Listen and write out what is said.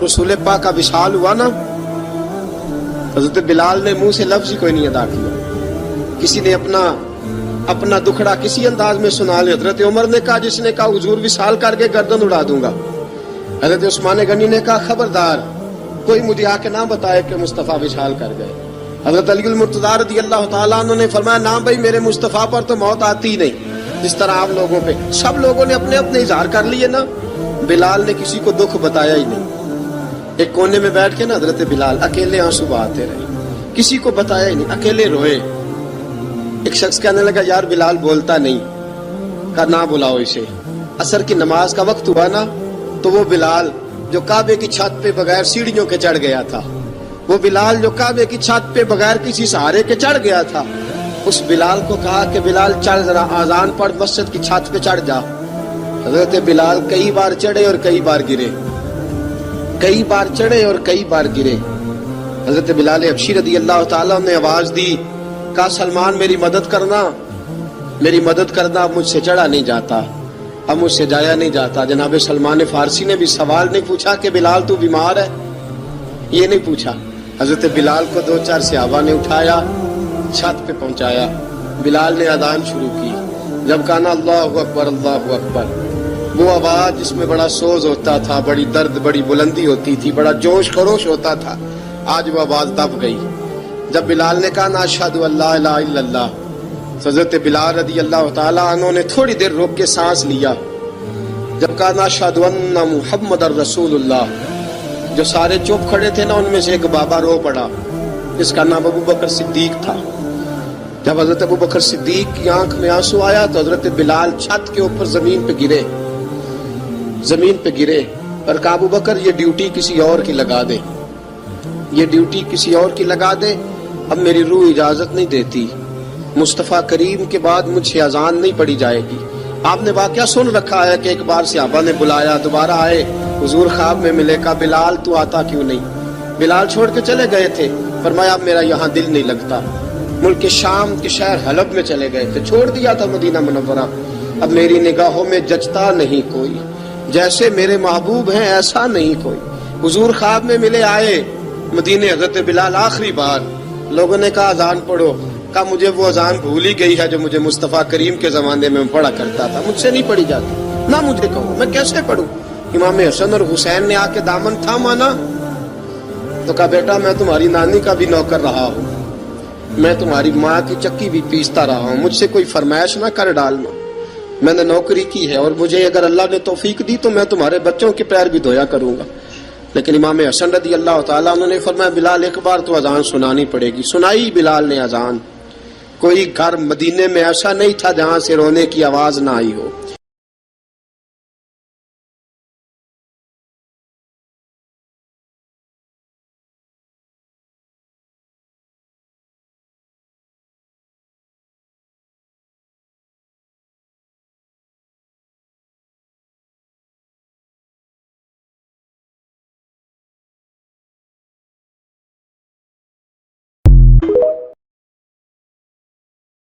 رسول پاک کا وصال ہوا نا، حضرت بلال نے منہ سے لفظ ہی کوئی نہیں ادا کیا. کسی نے اپنا دکھڑا کسی انداز میں سنا لیا. حضرت عمر نے کہا، جس نے کہا حضور وصال کر کے گردن اڑا دوں گا. حضرت عثمان غنی نے کہا، خبردار کوئی مجھے آ کے نہ بتائے کہ مصطفیٰ وصال کر گئے. حضرت علی المرتضیٰ رضی اللہ تعالیٰ عنہ نے فرمایا، نہ بھائی میرے مصطفیٰ پر تو موت آتی ہی نہیں، جس طرح آپ لوگوں پہ. سب لوگوں نے اپنے اپنے اظہار کر لیے نا، بلال نے کسی کو دکھ بتایا ہی نہیں. ایک کونے میں بیٹھ کے نا حضرت بلال اکیلے آنسو بہاتے رہے، کسی کو بتایا ہی نہیں، اکیلے روئے. ایک شخص کہنے لگا، یار بلال بولتا نہیں. کہا نہ بلاؤ اسے. عصر کی نماز کا وقت ہوا نا، تو وہ بلال جو کعبے کی چھت پہ بغیر سیڑھیوں کے چڑھ گیا تھا، وہ بلال جو کعبے کی چھت پہ بغیر کسی سہارے کے چڑھ گیا تھا، اس بلال کو کہا کہ بلال چڑھ ذرا، آذان پڑھ، مسجد کی چھت پہ چڑھ جا. حضرت بلال کئی بار چڑھے اور کئی بار گرے، کئی بار چڑھے اور کئی بار گرے. حضرت بلال حبشی رضی اللہ تعالیٰ نے آواز دی، کہا سلمان میری مدد کرنا، میری مدد کرنا. اب مجھ سے چڑھا نہیں جاتا، اب مجھ سے جایا نہیں جاتا. جناب سلمان فارسی نے بھی سوال نہیں پوچھا کہ بلال تو بیمار ہے، یہ نہیں پوچھا. حضرت بلال کو 2-4 صحابہ نے اٹھایا، چھت پہ پہنچایا. بلال نے اذان شروع کی. جب کہا نا اللہ اکبر اللہ اکبر، وہ آواز جس میں بڑا سوز ہوتا تھا، بڑی درد، بڑی بلندی ہوتی تھی، بڑا جوش خروش ہوتا تھا، آج وہ آواز دب گئی. جب بلال نے کہا نا اشہد ان لا الہ الا اللہ، حضرت بلال رضی اللہ تعالیٰ عنہ نے تھوڑی دیر روک کے سانس لیا. جب کہا نا اشہد ان محمد الرسول اللہ، جو سارے چپ کھڑے تھے نا، ان میں سے ایک بابا رو پڑا، جس کا نام ابو بکر صدیق تھا. جب حضرت ابو بکر صدیق کی آنکھ میں آنسو آیا تو حضرت بلال چھت کے اوپر زمین پہ گرے، زمین پہ گرے اور کہا ابو بکر یہ ڈیوٹی کسی اور کی لگا دے، یہ ڈیوٹی کسی اور کی لگا دے، اب میری روح اجازت نہیں دیتی، مصطفیٰ کریم کے بعد مجھ سے اذان نہیں پڑھی جائے گی. آپ نے واقعہ سن رکھا ہے کہ ایک بار صحابہ نے بلایا، دوبارہ آئے، حضور خواب میں ملے. کہا بلال تو آتا کیوں نہیں؟ بلال چھوڑ کے چلے گئے تھے. فرمایا اب میرا یہاں دل نہیں لگتا. ملک شام کے شہر حلب میں چلے گئے تھے، چھوڑ دیا تھا مدینہ منورہ. اب میری نگاہوں میں جچتا نہیں کوئی، جیسے میرے محبوب ہیں ایسا نہیں کوئی. حضور خواب میں ملے، آئے مدینے. حضرت بلال آخری بار، لوگوں نے کہا اذان پڑھو. کہا مجھے وہ اذان بھول ہی گئی ہے جو مجھے مصطفیٰ کریم کے زمانے میں پڑھا کرتا تھا، مجھ سے نہیں پڑھی جاتی. نہ مجھے کہو، میں کیسے پڑھوں؟ امام حسن اور حسین نے آ کے دامن تھاما نا، تو کہا بیٹا میں تمہاری نانی کا بھی نوکر رہا ہوں، میں تمہاری ماں کی چکی بھی پیستا رہا ہوں، مجھ سے کوئی فرمائش نہ کر ڈالنا. میں نے نوکری کی ہے، اور مجھے اگر اللہ نے توفیق دی تو میں تمہارے بچوں کے پیر بھی دھویا کروں گا. لیکن امام حسن رضی اللہ تعالیٰ عنہ نے فرمایا بلال ایک بار تو اذان سنانی پڑے گی. سنائی بلال نے اذان. کوئی گھر مدینے میں ایسا نہیں تھا جہاں سے رونے کی آواز نہ آئی ہو.